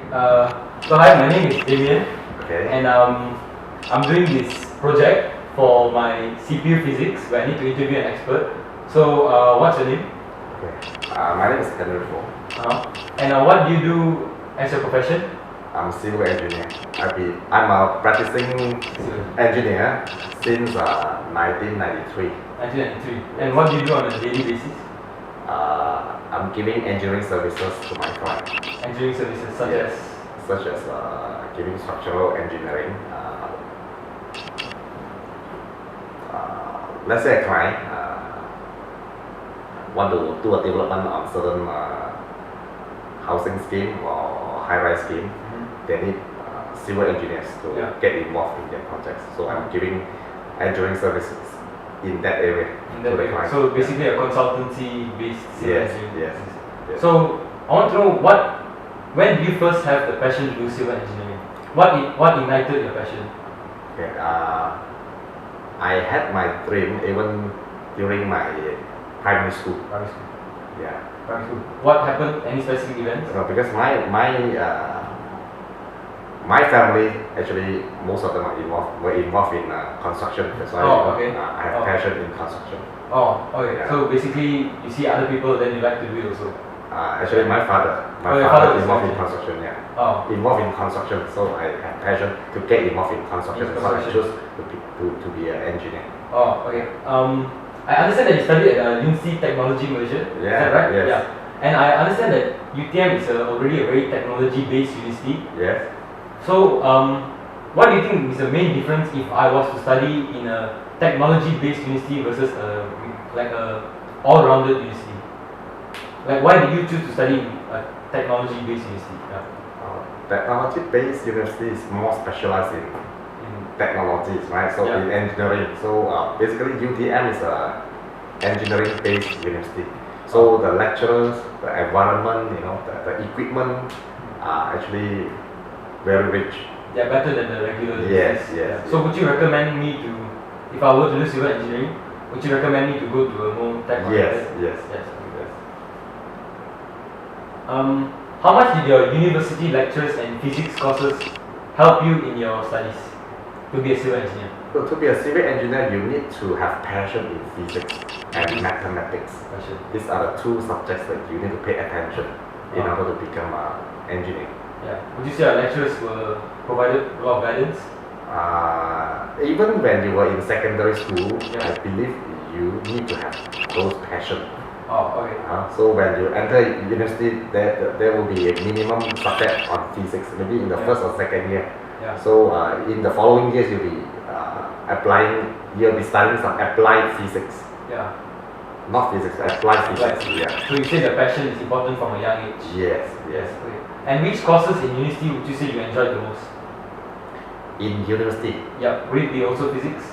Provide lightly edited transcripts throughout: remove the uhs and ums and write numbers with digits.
So hi, my name is Damien, Okay. and I'm doing this project for my CPU physics where I need to interview an expert. So what's your name? Okay. My name is Henry Fo. And what do you do as your profession? I'm a civil engineer. I'm a practicing engineer since 1993. 1993. And what do you do on a daily basis? I'm giving engineering services to my client. Engineering services such as giving structural engineering. Let's say a client want to do a development on certain housing scheme or high-rise scheme. They need civil engineers to get involved in their projects. So I'm giving engineering services in that area to the client. So basically a consultancy-based civil engineering. Yes. So I want to know when did you first have the passion to do civil engineering? What ignited your passion? Okay. I had my dream even during my primary school. Primary school. Yeah. Primary school. What happened? Any specific events? No, because my family actually most of them were involved in construction. That's why I have passion in construction. Oh, okay. Yeah. So basically, you see other people, then you like to do it also. Actually, my father is involved in construction. Yeah. Involved in construction, so I have passion to get involved in construction. So I chose to be an engineer. Oh, okay. I understand that you studied at University Technology Malaysia. Yeah. Is that right? Yes. Yeah. And I understand that UTM is already a very technology-based university. Yes. So, what do you think is the main difference if I was to study in a technology-based university versus like a all-rounded university? Like, why did you choose to study in a technology-based university? Technology-based university is more specialized in technologies, right? So in engineering. So basically, UTM is a engineering-based university. So the lecturers, the environment, the equipment are actually very rich. They are better than the regular universities. Yes. So would you recommend me to, if I were to do civil engineering, would you recommend me to go to a more technology? Yes. How much did your university lectures and physics courses help you in your studies to be a civil engineer? So to be a civil engineer, you need to have passion in physics and mathematics. These are the two subjects that you need to pay attention in order to become an engineer. Yeah. Would you say our lecturers were provided a lot of guidance? Even when you were in secondary school, I believe you need to have those passion. Oh, okay. So when you enter university, there will be a minimum subject on physics, maybe in the first or second year. Yeah. So in the following years, you'll be studying some applied physics. Yeah. Not physics, applied physics. Yeah. So you say the passion is important from a young age? Yes. Okay. And which courses in university would you say you enjoyed the most? In university? Yeah. Would it be also physics?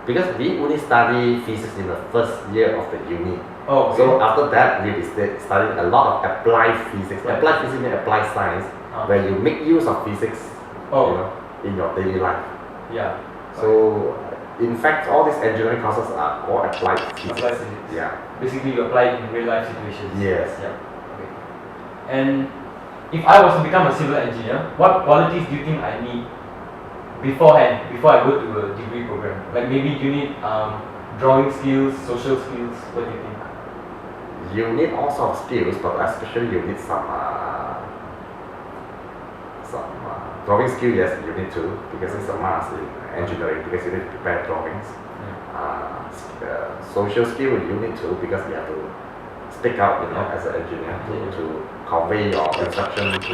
Because we only study physics in the first year of the uni. Oh, okay. So after that, we'll be studying a lot of applied physics. Yeah. Applied physics means applied science, where you make use of physics, in your daily life. Yeah. So, in fact, all these engineering courses are all applied physics. Applied physics. Yeah. Basically, you apply it in real life situations. Yes. Yeah. Okay. And if I was to become a civil engineer, what qualities do you think I need beforehand, before I go to a degree program? Like maybe you need drawing skills, social skills. What do you think? You need all sorts of skills, but especially you need some drawing skill. Yes, you need to, because it's a must in engineering, because you need to prepare drawings. Social skill you need to, because you have to speak out, as an engineer to convey your instruction to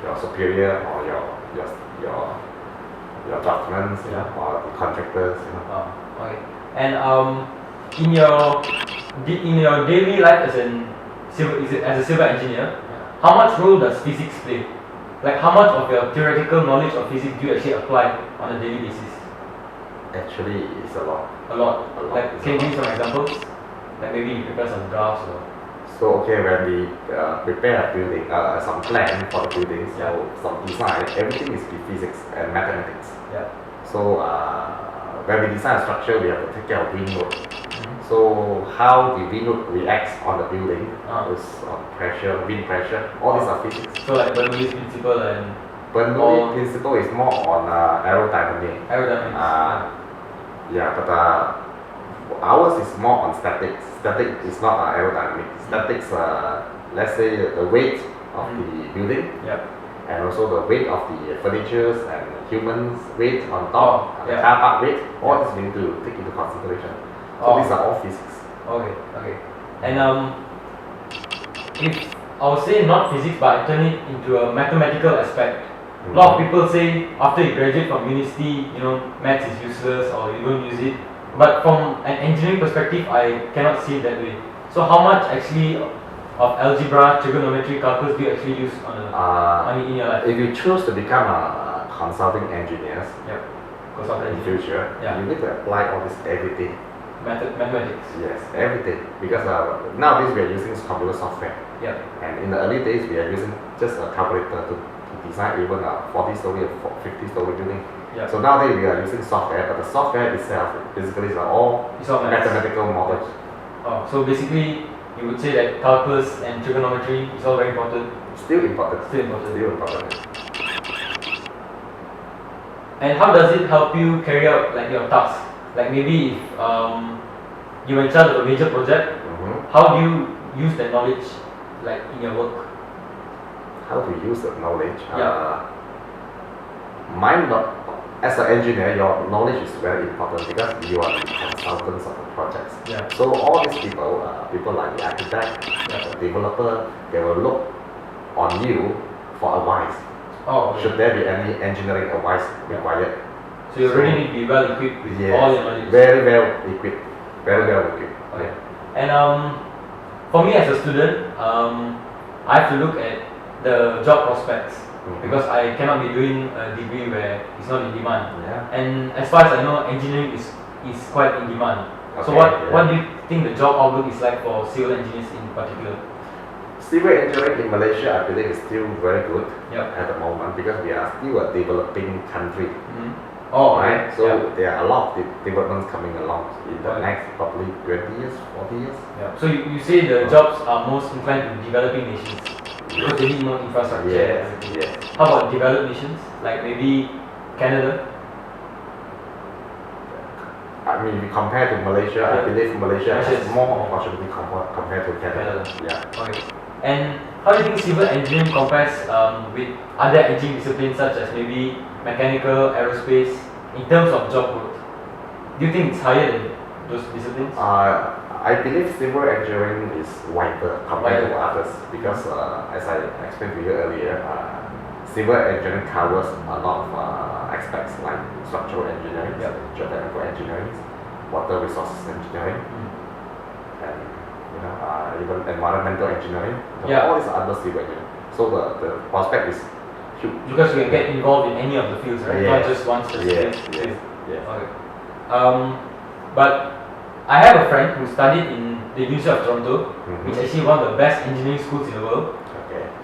your superior or your documents, or the contractors. Okay. And in your daily life as a civil engineer, how much role does physics play? Like how much of your theoretical knowledge of physics do you actually apply on a daily basis? Actually, it's a lot. A lot. Like, can you give some examples? Like maybe you prepare some graphs or. So when we prepare a building, some plan for the building, so some design, everything is with physics and mathematics. Yeah. So when we design a structure, we have to take care of wind load. So how the wind load reacts on the building is pressure, wind pressure. All these are physics. So like Bernoulli's principle and Bernoulli's principle is more on aerodynamics. Aerodynamics. Yeah, but ours is more on statics. Static is not aerodynamic. Statics, let's say the weight of the building, and also the weight of the furnitures and humans' weight on top, the car park weight. All this we need to take into consideration. So these are all physics. Okay. And if I would say not physics, but I turn it into a mathematical aspect. A lot of people say after you graduate from university, maths is useless or you don't use it. But from an engineering perspective, I cannot see it that way. So how much actually of algebra, trigonometry, calculus do you actually use in your life? If you choose to become a consulting engineer in future, you need to apply all this everything. Mathematics. Yes, everything. Because nowadays we are using computer software. And in the early days we are using just a calculator to design even a 40-story or 50-story building. So nowadays we are using software, but the software itself basically is all mathematical models. So basically you would say that calculus and trigonometry is all very important. Still important. And how does it help you carry out like your tasks? Like maybe if you're in charge of a major project, how do you use that knowledge like in your work? How to use the knowledge? As an engineer, your knowledge is very important because you are the consultants of the projects. So all these people like the architect, the developer, they will look on you for advice. Should there be any engineering advice required? So you really need to be well equipped with all your knowledge. Very well equipped. Very well equipped. Okay. And for me as a student, I have to look at the job prospects because I cannot be doing a degree where it's not in demand. And as far as I know, engineering is quite in demand. So what do you think the job outlook is like for civil engineers in particular? Civil engineering in Malaysia, I believe, is still very good at the moment because we are still a developing country. Right? So there are a lot of developments coming along in the next probably 20 years, 40 years. So you say the jobs are most inclined to developing nations because they need more infrastructure. How about developed nations, like maybe Canada? I mean, if you compare to Malaysia, I believe Malaysia has more opportunity compared to Canada. Okay. And how do you think civil engineering compares with other engineering disciplines such as maybe mechanical, aerospace, in terms of job growth? Do you think it's higher than those disciplines? I believe civil engineering is wider compared to others because, as I explained to you earlier, civil engineering covers a lot of aspects like structural engineering, geotechnical engineering, water resources engineering, and even environmental engineering. All these are under civil engineering. So the prospect is huge. Because you can get involved in any of the fields, right? Not just one specific field. Okay. But I have a friend who studied in the University of Toronto, which is actually one of the best engineering schools in the world.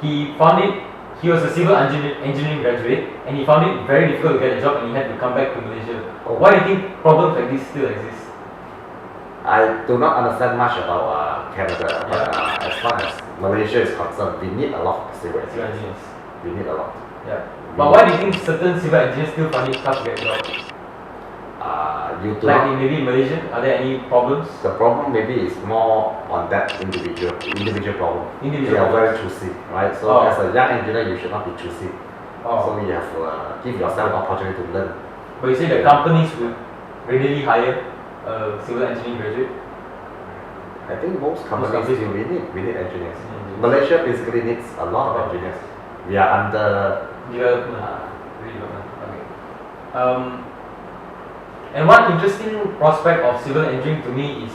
He was a civil engineering graduate, and he found it very difficult to get a job, and he had to come back to Malaysia. Why do you think problems like this still exist? I do not understand much about Canada, but as far as Malaysia is concerned, we need a lot of civil engineers. We need a lot. But why do you think certain civil engineers still find it tough to get jobs? Like maybe in Malaysia, are there any problems? The problem maybe is more on that individual problem. They are very choosy, right? So as a young engineer, you should not be choosy. So you have to give yourself an opportunity to learn. But you say the companies would readily hire a civil engineering graduate? I think most companies we need engineers. Malaysia basically needs a lot of engineers. We are under development. Okay. And one interesting prospect of civil engineering to me is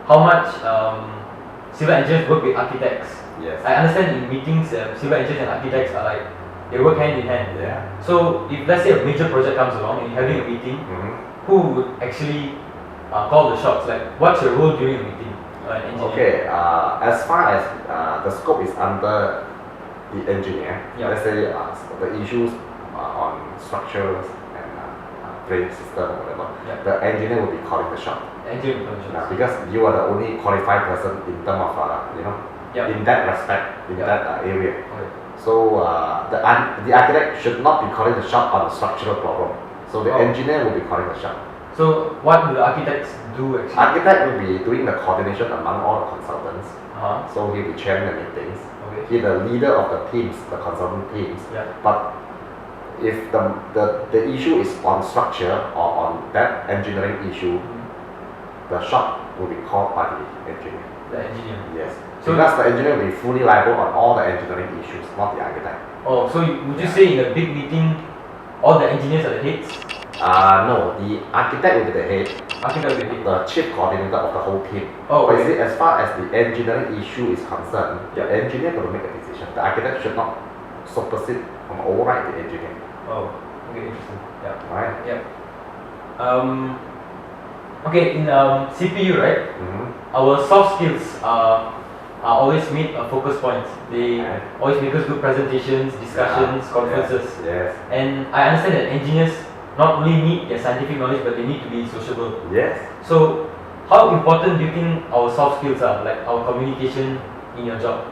how much civil engineers work with architects. I understand in meetings, civil engineers and architects are like, they work hand in hand. So if let's say a major project comes along and you're having a meeting, who would actually call the shots? Like, what's your role during a meeting? Okay, as far as the scope is under the engineer, let's say the issues on structures and drain system or whatever, Yeah. the engineer will be calling the shot. Engineering information. Because you are the only qualified person in terms of Yeah. in that respect, in Yeah. that area. Okay. So the architect should not be calling the shot on the structural problem. So the Oh. engineer will be calling the shot. So what do the architects do actually? Architect will be doing the coordination among all the consultants. Uh-huh. So he'll be chairing the meetings. Okay. He's the leader of the teams, the consultant teams. Yeah. But if the issue is on structure or on that engineering issue, the shot will be called by the engineer. The engineer. Yes. So Because the engineer will be fully liable on all the engineering issues, not the architect. Oh, so would you say in a big meeting, all the engineers are the heads? No, the architect will be the head, Architect will be the head. the chief coordinator of the whole team. Oh, But you okay. see, as far as the engineering issue is concerned, Yeah. the engineer will make a decision. The architect should not supersede or override the engineer. Oh, okay, interesting. Yeah. Right? Yeah. Okay, in CPU, right? Mm-hmm. Our soft skills are always made a focus point. They Okay. always make us do presentations, discussions, Yeah. conferences. Yes. And I understand that engineers not only need their scientific knowledge, but they need to be sociable. Yes. So, how important do you think our soft skills are, like our communication in your job?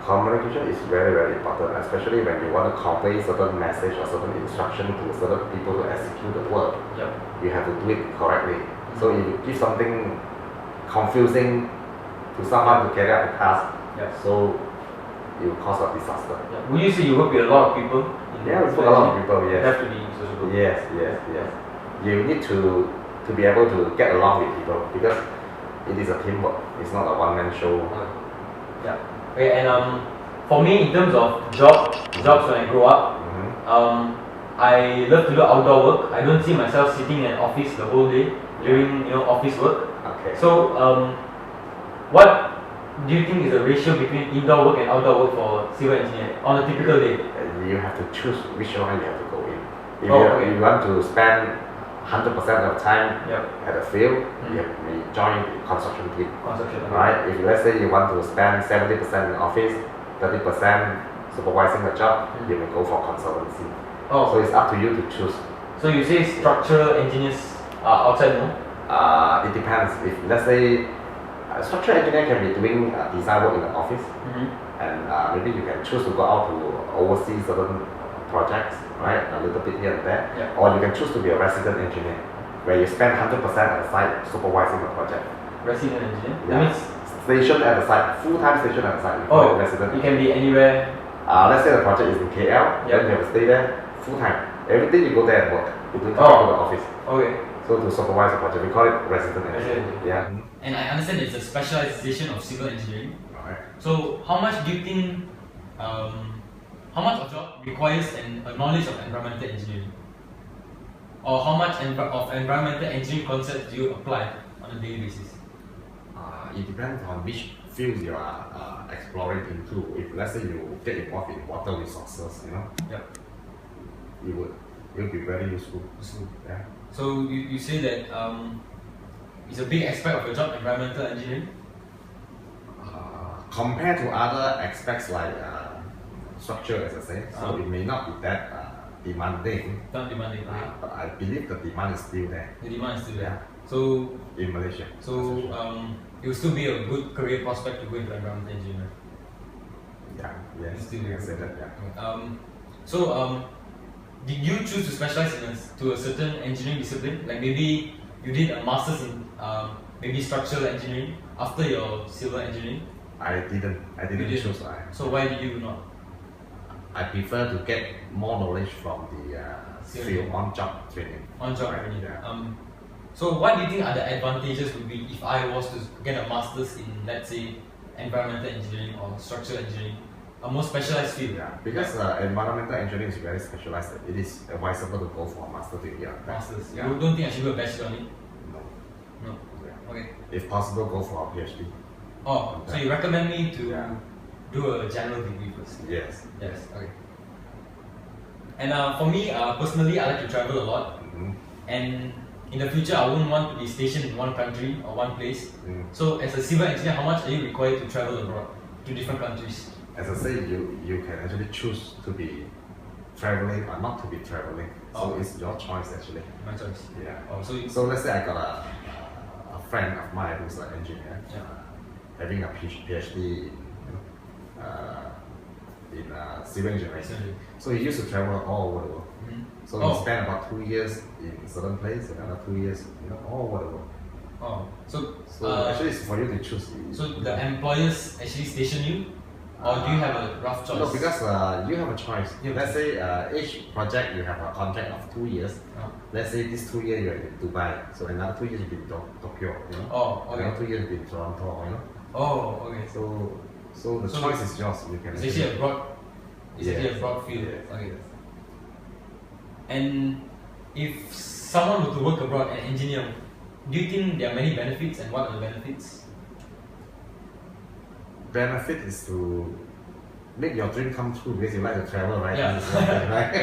Communication is very, very important, especially when you want to convey certain message or certain instruction to certain people to execute the work. Yep. You have to do it correctly. So if you give something confusing to someone to carry out the task, Yep. so it will cause a disaster. Yeah. Would you say you work with a lot of people? Yeah, we put a lot of people, You yes. have to be sociable. Yes, yes, yes. You need to be able to get along with people because it is a teamwork. It's not a one-man show. Yeah. Okay, and for me, in terms of jobs when I grow up, Mhm. I love to do outdoor work. I don't see myself sitting in an office the whole day doing office work. Okay. So what do you think is the ratio between indoor work and outdoor work for civil engineer on a typical day? You have to choose which one you have to go in. If Oh, you, okay. you want to spend 100% of time Yep. at the field, you have to join the construction team. Construction. Okay. Right? If let's say you want to spend 70% in office, 30% supervising the job, you may go for consultancy. Oh, So it's up to you to choose. so you say structural engineers are outside, no? It depends. If let's say a structural engineer can be doing design work in the office, and maybe you can choose to go out to oversee certain projects, right? A little bit here and there. Yeah. Or you can choose to be a resident engineer, where you spend 100% at the site supervising the project. Resident engineer. That Yeah. means Station at the site, full-time station at the site. We call it resident. you can be anywhere. Let's say the project is in KL, Yeah. then you have to stay there full-time. Every day you go there and work. You don't come Oh. back to the office. Okay. So to supervise the project, we call it resident engineer. Resident. Yeah. And I understand it's a specialization of civil engineering. Alright. So how much do you think, how much of job requires a knowledge of environmental engineering? Or how much of environmental engineering concepts do you apply on a daily basis? It depends on which field you are exploring into. If let's say you get involved in water resources, Yeah. it will be very useful. Yeah. So you say that it's a big aspect of your job, environmental engineering? Compared to other aspects like structure, as I say, so Uh-huh. it may not be that demanding. Not demanding. Okay. But I believe the demand is still there The demand is still there. Yeah. So in Malaysia. So it will still be a good career prospect to go into environmental engineering. yeah, yes, Still you can say that. Yeah. Did you choose to specialize to a certain engineering discipline? Like maybe you did a master's in maybe structural engineering after your civil engineering. I didn't You didn't. choose. So why did you not? I prefer to get more knowledge from the field on-job training. On-job Right, training. yeah. So what do you think are the advantages would be if I was to get a master's in, let's say, environmental engineering or structural engineering, a more specialized field? Yeah, because environmental engineering is very specialized. It is advisable to go for a master degree. Masters. Yeah. You don't think I should do a bachelor on it? No. No. Yeah. Okay. If possible, go for a PhD. Oh, so you recommend me to Yeah. do a general degree first? Yes. Yes. Okay. And for me, personally, I like to travel a lot. Mhm. And in the future, I wouldn't want to be stationed in one country or one place. Mm. So, as a civil engineer, how much are you required to travel abroad to different countries? As I say, you can actually choose to be traveling or not to be traveling. So Oh. it's your choice actually. My choice. Yeah. Oh, so So let's say I got a friend of mine who's an engineer, Yeah. having a PhD in, civil engineering. Civil. So he used to travel all over the world. Mhm. So Oh. he spent about 2 years in certain place, another 2 years, all over the world. Oh, So actually, it's for you to choose. so the employers actually station you, or do you have a rough choice? No, because you have a choice. You have Let's say each project you have a contract of 2 years. Oh. Let's say this 2 years you're in Dubai, so another 2 years you'll be in Tokyo, Oh, okay. Another 2 years you'll be in Toronto, Oh, okay. So the So choice is yours. You can It's actually a broad. It's Yes. actually a broad field. Yes. Okay. And if someone were to work abroad and engineer, do you think there are many benefits, and what are the benefits? benefit is to make your dream come true because you like to travel, right? Yeah. This is one thing, right?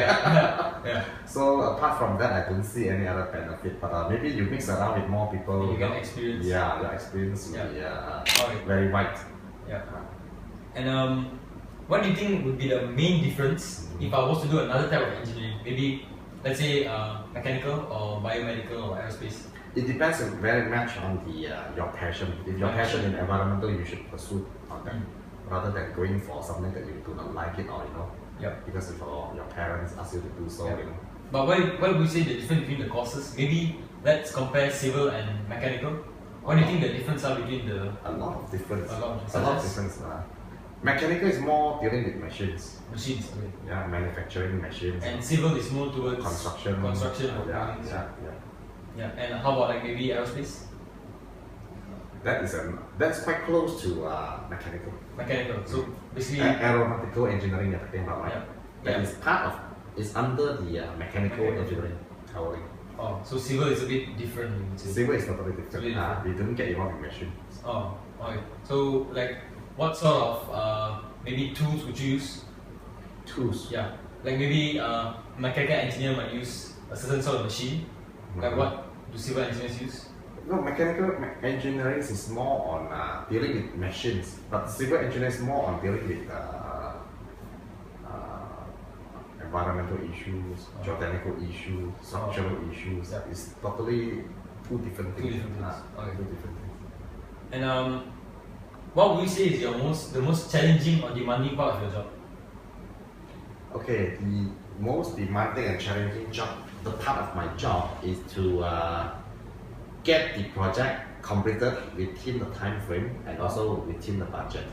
Yeah. So apart from that, I don't see any other benefit. But maybe you mix around with more people. You can experience. Yeah, your experience will be Okay. very wide. Yeah. And what do you think would be the main difference if I was to do another type of engineering? Maybe, let's say, mechanical or biomedical or aerospace. It depends very much on your passion. If your passion in environmental, you should pursue on that, rather than going for something that you do not like it or Yeah. because if your parents ask you to do so, Yeah. But why would you say the difference between the courses? Maybe let's compare civil and mechanical. What do you think the difference are between the a lot of difference. A lot of A lot of difference. difference. Mechanical is more dealing with machines. machines? Okay. Yeah, manufacturing machines. And civil is more towards Construction. construction of Yeah, buildings. yeah. Yeah. And how about like maybe aerospace? That's quite close to mechanical. Mechanical. So basically, Aeronautical engineering you're talking about, right? Yeah. That Yeah. is part of, is under the mechanical Mechanical. engineering covering. oh, so civil is a bit different. You would say. Civil is totally different. Totally different. We don't get involved in machines. Oh, okay. So like, what sort of maybe tools would you use? Tools. Yeah, like maybe mechanical engineer might use a certain sort of machine. Like what do civil engineers use? No, mechanical engineering is more on dealing with machines, but civil engineering is more on dealing with environmental issues, geotechnical issues, structural issues. Yeah. It's totally two different Two things. different things. Okay. Two different things. And what would you say is the most challenging or demanding part of your job? Okay, the most demanding and challenging job, the part of my job is to get the project completed within the time frame and also within the budget.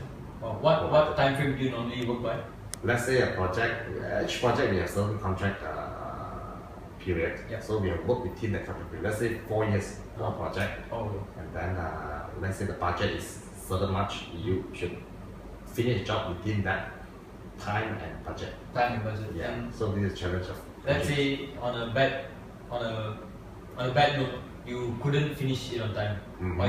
Or what time frame do you normally work by? Let's say each project we have certain contract period. Yeah. So we have worked within the contract period. Let's say 4 years for a project, Oh, and then let's say the budget is certain much. You should finish the job within that time and budget. time and budget. Yeah. And So this is the challenge of. let's say on a bad note, you couldn't finish it on time, Mhm. or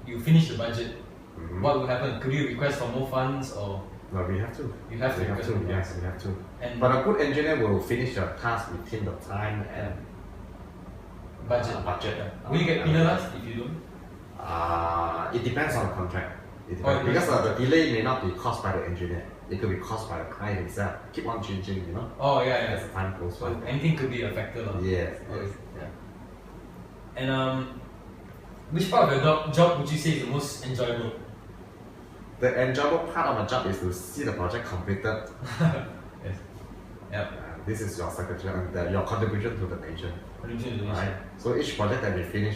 you finish the budget. Mhm. What would happen? Could you request for more funds, or No, we have to. you have to We have request to. for more Yes, funds? we have to. And But a good engineer will finish the task within the time and budget. budget. Will you get penalized if you don't? It depends on the contract. It Oh, depends. it Because depends. the delay may not be caused by the engineer. It could be caused by the client himself. Keep on changing, Oh yeah, as the time goes So by. anything could be a factor, lah. Yes, Okay. yes, yeah. And which part of your job would you say is the most enjoyable? The enjoyable part of my job is to see the project completed. Yes. Yeah. This is your signature and your contribution to the nation, Contribution to the right? nation. So each project that we finish,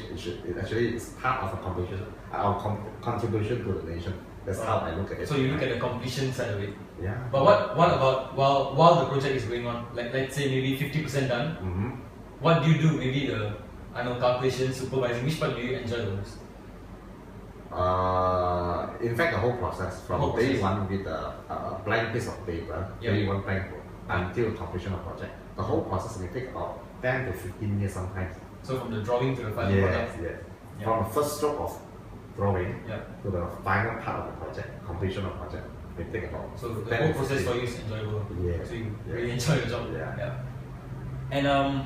it actually is part of a contribution, our contribution to the nation. That's how I look at it. So you look at the completion side of it. Yeah. But what about while the project is going on? Like let's say maybe 50% done. Mm-hmm. What do you do? Maybe the calculation, supervising. Which part do you enjoy the most? In fact, the whole process from Whole day process. one with a blank piece of paper, Yeah. day one blank book, until completion of project. The whole process may take about 10 to 15 years sometimes. So from the drawing to the final Yes, product. yes. Yeah. From the first stroke of drawing Yeah. to the final part of the project, completion of project, may take about So the 10 whole to process 15. for you is enjoyable. Yes, So you yes. really enjoy your job. Yeah. And I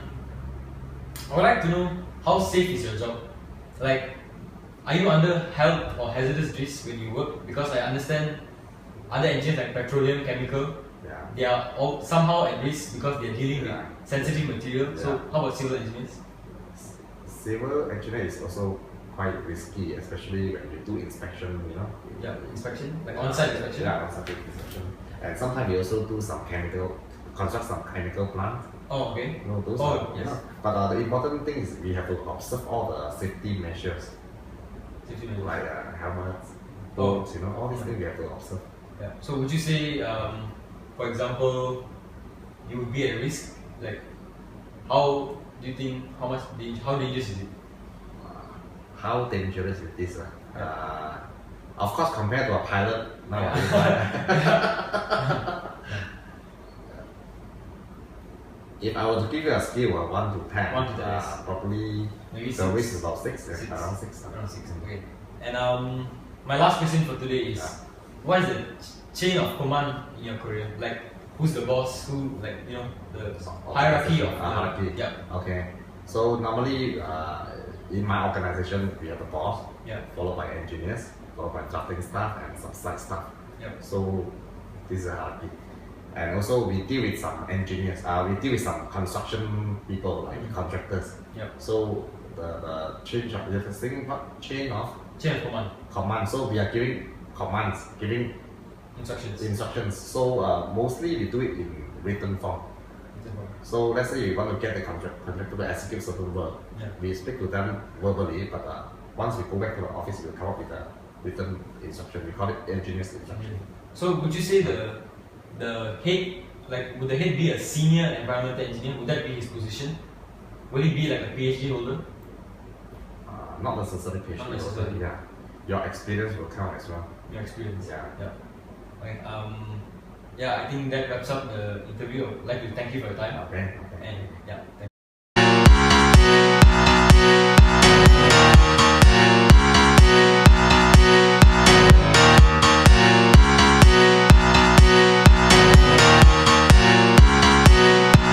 would like to know, how safe is your job? Like, are you under health or hazardous risks when you work? Because I understand other engineers like petroleum, chemical, Yeah. they are all somehow at risk because they are dealing Yeah. with sensitive material. So Yeah. how about civil engineers? Civil engineer is also quite risky, especially when you do inspection, you know. Yeah, inspection, like on-site inspection. Yeah, on-site inspection. And sometimes we also do some construct some chemical plants. Oh, okay. You know, those Oh, are, yes. But the important thing is we have to observe all the safety measures, Safety measures. like helmets, Oh. boots, you know, all these things we have to observe. Yeah. So would you say, for example, you would be at risk? Like, how do you think? How dangerous is it? How dangerous is this? Yeah. Of course, compared to a pilot nowadays, if I were to give you a scale of 1 to 10, 1 to 10, yes. probably Maybe the 6. risk is about 6, Six. around 6. Around 6. Okay. And my last question for today is, Yeah. what is the chain of command in your career? Like, who's the boss? Who, like, you know, the hierarchy of hierarchy. Yeah. Okay. So normally, in my organization, we have a boss, Yeah. followed by engineers, followed by drafting staff and some site staff. Yeah. So this is a hierarchy. And also we deal with some engineers, we deal with some construction people like contractors. Yeah. So the change of the thing chain of Chain of command. command. So we are giving commands, giving Instructions. instructions. So mostly we do it in written form. So let's say you want to get the contractor to execute certain work. Yeah. We speak to them verbally, but once we go back to the office, we'll come up with a written instruction. We call it engineer's instruction. So would you say the head, like, would the head be a senior environmental engineer? Would that be his position? Will he be like a PhD holder? Not necessarily PhD. Not necessarily. Yeah. Your experience will count as well. Your experience. Yeah. Yeah. Okay. Yeah, I think that wraps up the interview. I'd like to thank you for your time. Okay. And yeah.